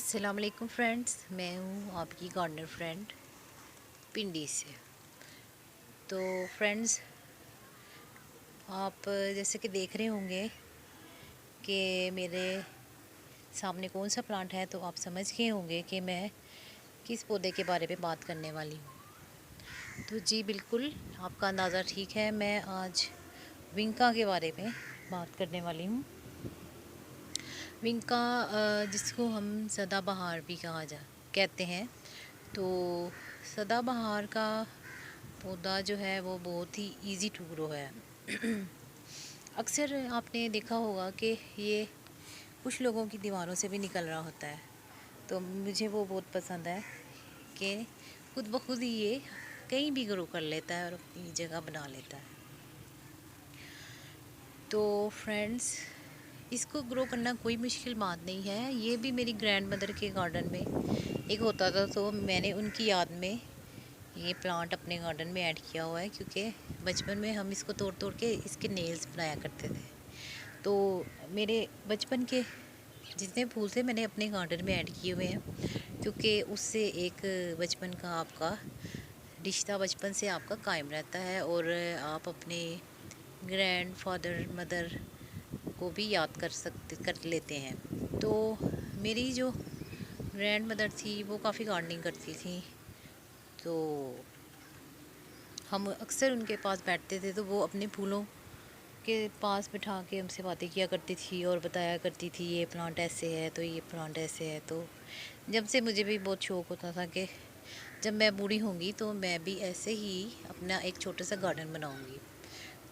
अस्सलाम वालेकुम फ्रेंड्स, मैं हूँ आपकी गार्डनर फ्रेंड पिंडी से। तो फ्रेंड्स, आप जैसे कि देख रहे होंगे कि मेरे सामने कौन सा प्लांट है, तो आप समझ गए होंगे कि मैं किस पौधे के बारे में बात करने वाली हूँ। तो जी बिल्कुल, आपका अंदाज़ा ठीक है, मैं आज विंका के बारे में बात करने वाली हूँ। विंका जिसको हम सदाबहार भी कहते हैं। तो सदाबहार का पौधा जो है वो बहुत ही इजी टू ग्रो है। अक्सर आपने देखा होगा कि ये कुछ लोगों की दीवारों से भी निकल रहा होता है। तो मुझे वो बहुत पसंद है कि खुद ब खुद ही ये कहीं भी ग्रो कर लेता है और अपनी जगह बना लेता है। तो फ्रेंड्स, इसको ग्रो करना कोई मुश्किल बात नहीं है। ये भी मेरी ग्रैंड मदर के गार्डन में एक होता था, तो मैंने उनकी याद में ये प्लांट अपने गार्डन में ऐड किया हुआ है, क्योंकि बचपन में हम इसको तोड़ तोड़ के इसके नेल्स बनाया करते थे। तो मेरे बचपन के जितने फूल थे मैंने अपने गार्डन में ऐड किए हुए हैं, क्योंकि उससे एक बचपन का आपका रिश्ता बचपन से आपका कायम रहता है और आप अपने ग्रैंड फादर मदर को भी याद कर लेते हैं। तो मेरी जो ग्रैंड मदर थी वो काफ़ी गार्डनिंग करती थी, तो हम अक्सर उनके पास बैठते थे। तो वो अपने फूलों के पास बिठा के हमसे बातें किया करती थी और बताया करती थी ये प्लांट ऐसे है तो ये प्लांट ऐसे है। तो जब से मुझे भी बहुत शौक़ होता था कि जब मैं बूढ़ी होंगी तो मैं भी ऐसे ही अपना एक छोटा सा गार्डन बनाऊंगी।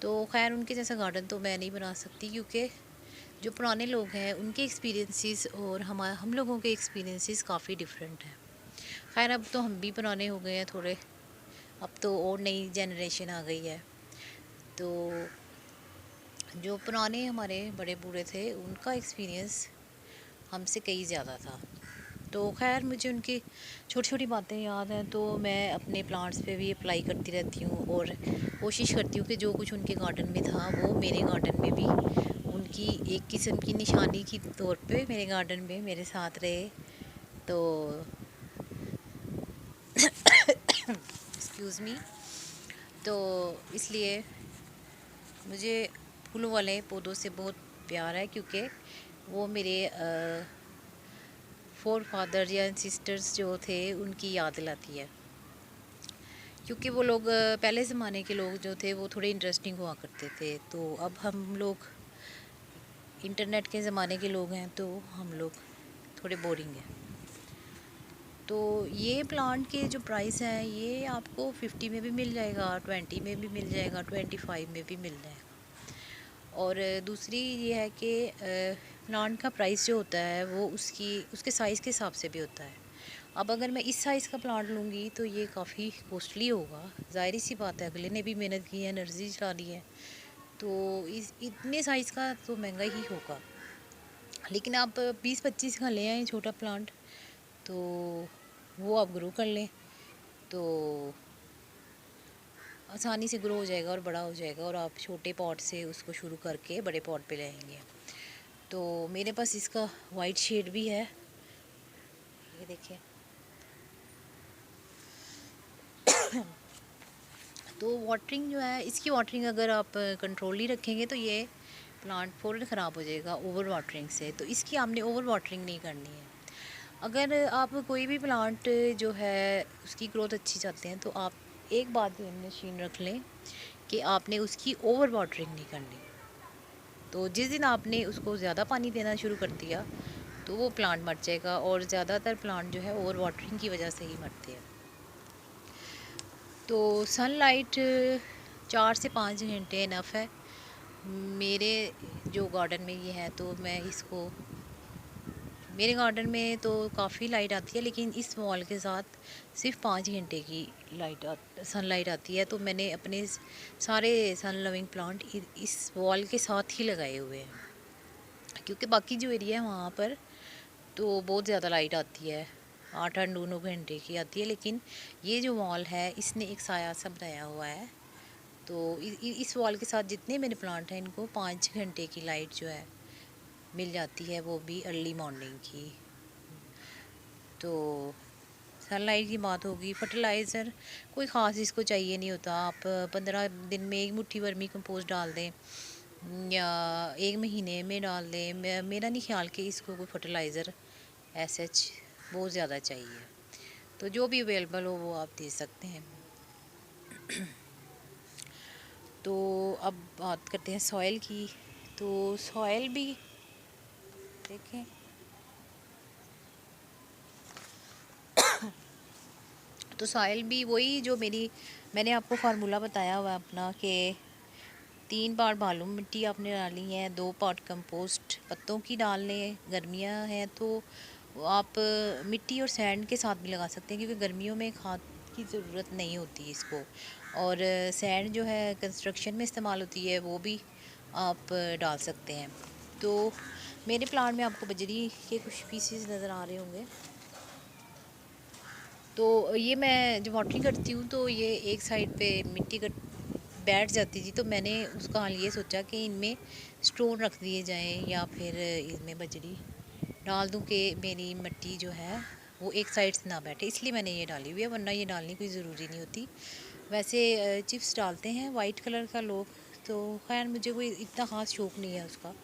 तो खैर उनके जैसा गार्डन तो मैं नहीं बना सकती, क्योंकि जो पुराने लोग हैं उनके एक्सपीरियंसेस और हम लोगों के एक्सपीरियंसेस काफ़ी डिफरेंट हैं। खैर अब तो हम भी पुराने हो गए हैं थोड़े, अब तो और नई जनरेशन आ गई है। तो जो पुराने हमारे बड़े बूढ़े थे उनका एक्सपीरियंस हमसे कई ज़्यादा था। तो खैर मुझे उनकी छोटी छोटी बातें याद हैं, तो मैं अपने प्लांट्स पे भी अप्लाई करती रहती हूँ और कोशिश करती हूँ कि जो कुछ उनके गार्डन में था वो मेरे गार्डन में भी उनकी एक किस्म की निशानी की तौर पे मेरे गार्डन में मेरे साथ रहे। तो एक्सक्यूज़ मी। तो इसलिए मुझे फूलों वाले पौधों से बहुत प्यार है, क्योंकि वो मेरे फोर फादर या सिस्टर्स जो थे उनकी याद दिलाती है। क्योंकि वो लोग पहले ज़माने के लोग जो थे वो थोड़े इंटरेस्टिंग हुआ करते थे। तो अब हम लोग इंटरनेट के ज़माने के लोग हैं, तो हम लोग थोड़े बोरिंग हैं। तो ये प्लांट के जो प्राइस हैं ये आपको 50 में भी मिल जाएगा, 20 में भी मिल जाएगा, 25 में भी मिल जाएगा। और दूसरी ये है कि प्लांट का प्राइस जो होता है वो उसके साइज़ के हिसाब से भी होता है। अब अगर मैं इस साइज़ का प्लांट लूँगी तो ये काफ़ी कॉस्टली होगा, ज़ाहिर सी बात है, अगले ने भी मेहनत की है, एनर्जी चला दी है, तो इस इतने साइज़ का तो महंगा ही होगा। लेकिन आप 20-25 का ले आएँ छोटा प्लांट, तो वो आप ग्रो कर लें तो आसानी से ग्रो हो जाएगा और बड़ा हो जाएगा, और आप छोटे पॉट से उसको शुरू करके बड़े पॉट पे लाएंगे। तो मेरे पास इसका वाइट शेड भी है, ये देखिए। तो वाटरिंग जो है, इसकी वाटरिंग अगर आप कंट्रोल ही रखेंगे तो ये प्लांट फ़ौरन ख़राब हो जाएगा ओवर वाटरिंग से। तो इसकी आपने ओवर वाटरिंग नहीं करनी है। अगर आप कोई भी प्लांट जो है उसकी ग्रोथ अच्छी चाहते हैं तो आप एक बात मशीन रख लें कि आपने उसकी ओवर वाटरिंग नहीं करनी। तो जिस दिन आपने उसको ज़्यादा पानी देना शुरू कर दिया तो वो प्लांट मर जाएगा, और ज़्यादातर प्लांट जो है ओवर वाटरिंग की वजह से ही मरते हैं। तो सनलाइट 4 से 5 घंटे इनफ है। मेरे जो गार्डन में ये है तो मैं इसको, मेरे गार्डन में तो काफ़ी लाइट आती है, लेकिन इस वॉल के साथ सिर्फ 5 घंटे की सनलाइट आती है। तो मैंने अपने सारे सन लविंग प्लांट इस वॉल के साथ ही लगाए हुए हैं, क्योंकि बाकी जो एरिया है वहाँ पर तो बहुत ज़्यादा लाइट आती है, 8-9 घंटे की आती है। लेकिन ये जो वॉल है इसने एक साया सा बनाया हुआ है, तो इस वॉल के साथ जितने मेरे प्लांट हैं इनको 5 घंटे की लाइट जो है मिल जाती है, वो भी अर्ली मॉर्निंग की। तो सनलाइट की बात होगी, फर्टिलाइज़र कोई ख़ास इसको चाहिए नहीं होता। आप 15 दिन में एक मुट्ठी वर्मी कंपोस्ट डाल दें या 1 महीने में डाल दें। मेरा नहीं ख्याल कि इसको कोई फर्टिलाइज़र एसएच बहुत ज़्यादा चाहिए। तो जो भी अवेलेबल हो वो आप दे सकते हैं। तो अब बात करते हैं सॉइल की। तो सॉइल भी देखें, तो सॉइल भी वही जो मैंने आपको फार्मूला बताया हुआ अपना कि 3 पार्ट बालू मिट्टी आपने डालनी है, 2 पार्ट कंपोस्ट पत्तों की डाल लें। गर्मियाँ हैं तो आप मिट्टी और सैंड के साथ भी लगा सकते हैं, क्योंकि गर्मियों में खाद की ज़रूरत नहीं होती इसको। और सैंड जो है कंस्ट्रक्शन में इस्तेमाल होती है, वो भी आप डाल सकते हैं। तो मेरे प्लांट में आपको बजरी के कुछ पीसेस नज़र आ रहे होंगे। तो ये मैं जब वाटरिंग करती हूँ तो ये एक साइड पे मिट्टी का बैठ जाती थी, तो मैंने उसका हाल ये सोचा कि इनमें स्टोन रख दिए जाएं या फिर इनमें बजरी डाल दूँ कि मेरी मिट्टी जो है वो एक साइड से ना बैठे, इसलिए मैंने ये डाली हुई है, वरना ये डालनी कोई ज़रूरी नहीं होती। वैसे चिप्स डालते हैं वाइट कलर का लोग, तो खैर मुझे कोई इतना ख़ास शौक़ नहीं है उसका।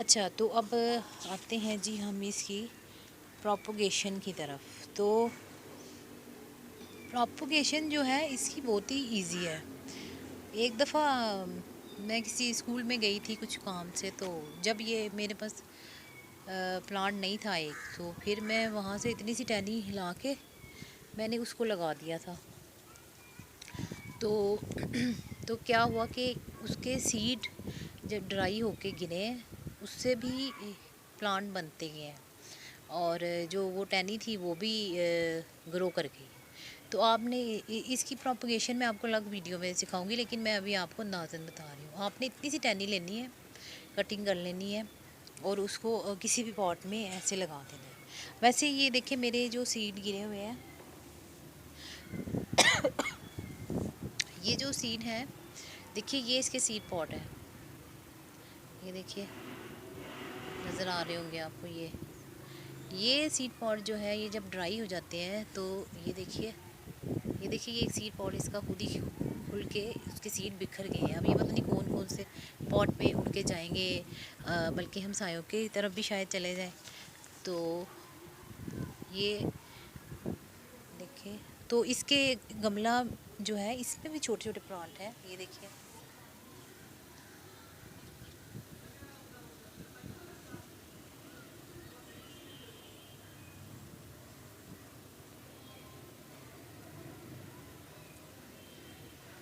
अच्छा, तो अब आते हैं जी हम इसकी प्रोपोगेशन की तरफ। तो प्रोपोगेशन जो है इसकी बहुत ही इजी है। एक दफ़ा मैं किसी स्कूल में गई थी कुछ काम से, तो जब ये मेरे पास प्लांट नहीं था एक, तो फिर मैं वहाँ से इतनी सी टहनी हिला के मैंने उसको लगा दिया था। तो तो क्या हुआ कि उसके सीड जब ड्राई होके गिरे, उससे भी प्लांट बनते गए हैं, और जो वो टहनी थी वो भी ग्रो कर गई। तो आपने इसकी प्रोपगेशन मैं आपको अलग वीडियो में सिखाऊंगी, लेकिन मैं अभी आपको अंदाज़न बता रही हूँ। आपने इतनी सी टहनी लेनी है, कटिंग कर लेनी है, और उसको किसी भी पॉट में ऐसे लगा देना है। वैसे ये देखिए मेरे जो सीड गिरे हुए हैं, ये जो सीड है देखिए, ये इसके सीड पॉट है, ये देखिए नज़र आ रहे होंगे आपको। ये सीड पॉट जो है, ये जब ड्राई हो जाते हैं तो ये देखिए ये एक सीड पॉट इसका खुद ही खुल के उसके सीड बिखर गए हैं। अब ये पता नहीं कौन कौन से पॉट में उड़ के जाएंगे, बल्कि हमसायों की तरफ भी शायद चले जाएं। तो ये देखिए, तो इसके गमला जो है इसमें भी छोटे छोटे प्लांट हैं, ये देखिए।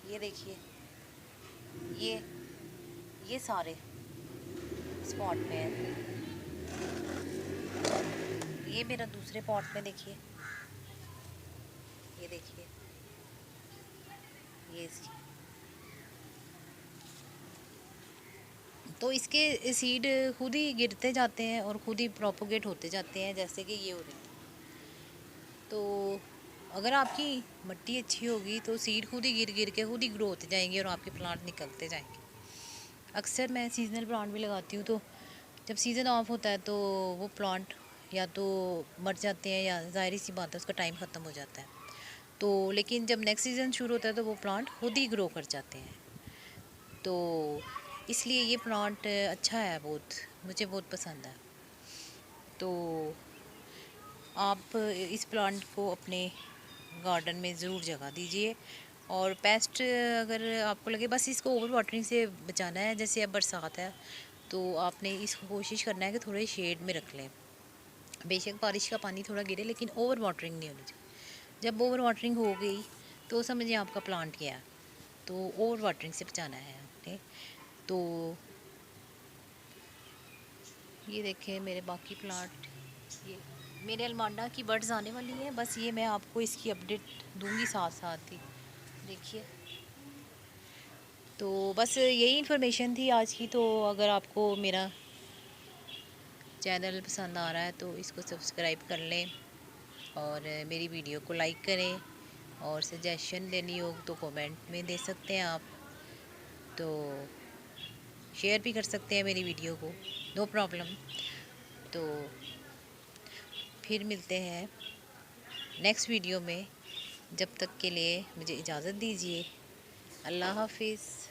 ये देखिए, ये ये सारे स्पॉट में है। ये मेरा दूसरे पॉट में देखिए, ये देखिए, ये इसकी। तो इसके सीड खुद ही गिरते जाते हैं और खुद ही प्रोपोगेट होते जाते हैं, जैसे कि ये हो रही है। तो अगर आपकी मिट्टी अच्छी होगी तो सीड खुद ही गिर गिर के खुद ही ग्रो होते जाएंगे और आपके प्लांट निकलते जाएंगे। अक्सर मैं सीजनल प्लांट भी लगाती हूँ, तो जब सीज़न ऑफ होता है तो वो प्लांट या तो मर जाते हैं, या ज़ाहिर सी बात है उसका टाइम ख़त्म हो जाता है। तो लेकिन जब नेक्स्ट सीज़न शुरू होता है तो वो प्लांट खुद ही ग्रो कर जाते हैं। तो इसलिए ये प्लांट अच्छा है, बहुत मुझे बहुत पसंद है। तो आप इस प्लांट को अपने गार्डन में ज़रूर जगह दीजिए। और पेस्ट अगर आपको लगे, बस इसको ओवर वाटरिंग से बचाना है। जैसे अब बरसात है तो आपने इसको कोशिश करना है कि थोड़े शेड में रख लें। बेशक बारिश का पानी थोड़ा गिरे, लेकिन ओवर वाटरिंग नहीं होनी चाहिए। जब ओवर वाटरिंग हो गई तो समझिए आपका प्लांट गया। तो ओवर वाटरिंग से बचाना है आपने। तो ये देखें मेरे बाकी प्लांट, ये मेरे अलमांडा की बर्ड्स आने वाली हैं, बस ये मैं आपको इसकी अपडेट दूंगी साथ साथ ही। देखिए, तो बस यही इन्फॉर्मेशन थी आज की। तो अगर आपको मेरा चैनल पसंद आ रहा है तो इसको सब्सक्राइब कर लें, और मेरी वीडियो को लाइक करें, और सजेशन देनी हो तो कमेंट में दे सकते हैं आप। तो शेयर भी कर सकते हैं मेरी वीडियो को, नो प्रॉब्लम। तो फिर मिलते हैं नेक्स्ट वीडियो में। जब तक के लिए मुझे इजाज़त दीजिए। अल्लाह हाफिज़।